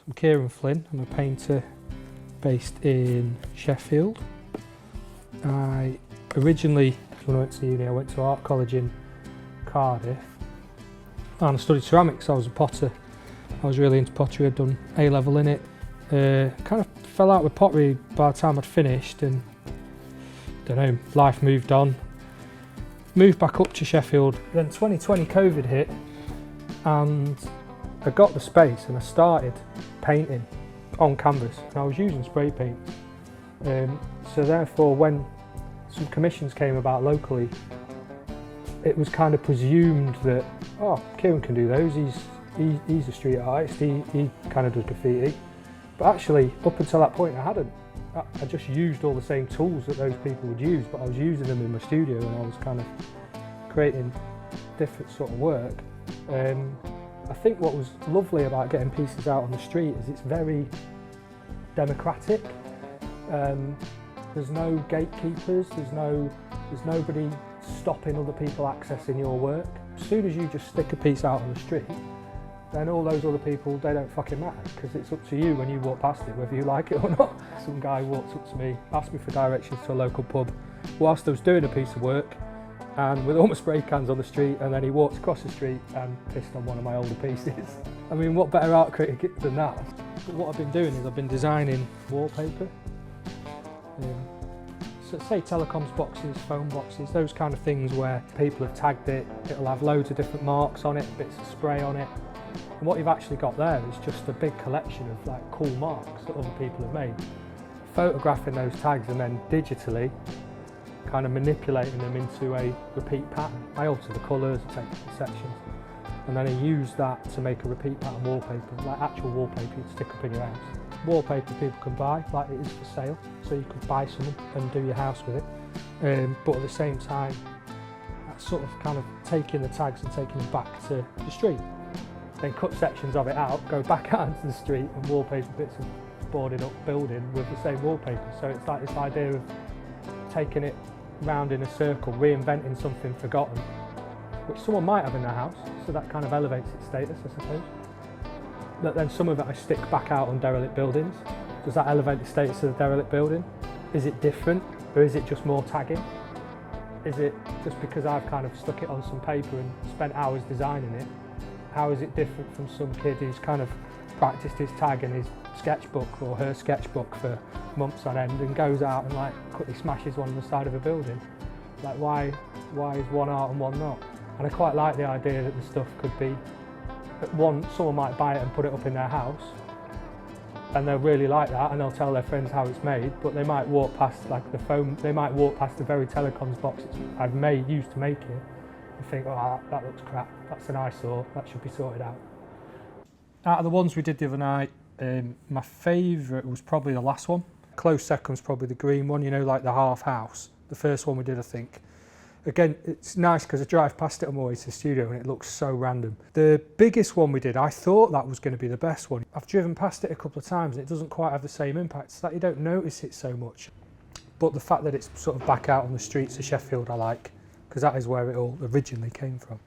I'm Kieran Flynn, I'm a painter based in Sheffield. I originally, when I went to uni, I went to art college in Cardiff and I studied ceramics. I was a potter. I was really into pottery, I'd done A-level in it. Kind of fell out with pottery by the time I'd finished and, don't know, life moved on. Moved back up to Sheffield. Then 2020 COVID hit and I got the space and I started painting on canvas and I was using spray paint. So therefore when some commissions came about locally, it was kind of presumed that, oh, Kieran can do those, he's a street artist, he kind of does graffiti. But actually, up until that point I hadn't. I just used all the same tools that those people would use, but I was using them in my studio and I was kind of creating different sort of work. I think what was lovely about getting pieces out on the street is it's very democratic. There's no gatekeepers, there's nobody stopping other people accessing your work. As soon as you just stick a piece out on the street, then all those other people, they don't fucking matter, because it's up to you when you walk past it, whether you like it or not. Some guy walked up to me, asked me for directions to a local pub whilst I was doing a piece of work, and with all my spray cans on the street, and then he walked across the street and pissed on one of my older pieces. I mean, what better art critic than that? But what I've been doing is I've been designing wallpaper. So say telecoms boxes, phone boxes, those kind of things where people have tagged it, it'll have loads of different marks on it, bits of spray on it. And what you've actually got there is just a big collection of like cool marks that other people have made. Photographing those tags and then digitally kind of manipulating them into a repeat pattern. I alter the colours, I take the sections, and then I use that to make a repeat pattern wallpaper, like actual wallpaper you'd stick up in your house. Wallpaper people can buy, like it is for sale, so you could buy some and do your house with it. But at the same time, that's sort of kind of taking the tags and taking them back to the street. Then cut sections of it out, go back out into the street and wallpaper bits of boarded up building with the same wallpaper. So it's like this idea of taking it round in a circle, reinventing something forgotten, which someone might have in their house, so that kind of elevates its status, I suppose. But then some of it I stick back out on derelict buildings. Does that elevate the status of the derelict building? Is it different, or is it just more tagging? Is it just because I've kind of stuck it on some paper and spent hours designing it? How is it different from some kid who's kind of practiced his tag in his sketchbook or her sketchbook for months on end and goes out and like quickly smashes one on the side of a building? Like why is one art and one not? And I quite like the idea that the stuff could be, someone might buy it and put it up in their house and they'll really like that and they'll tell their friends how it's made, but they might walk past like the phone, they might walk past the very telecoms box I've used to make it and think, oh, that looks crap, that's an eyesore, that should be sorted out. Out of the ones we did the other night, my favourite was probably the last one. Close second's probably the green one, you know, like the half house. The first one we did, I think. Again, it's nice because I drive past it on my way to the studio and it looks so random. The biggest one we did, I thought that was going to be the best one. I've driven past it a couple of times and it doesn't quite have the same impact. It's like you don't notice it so much. But the fact that it's sort of back out on the streets of Sheffield I like, because that is where it all originally came from.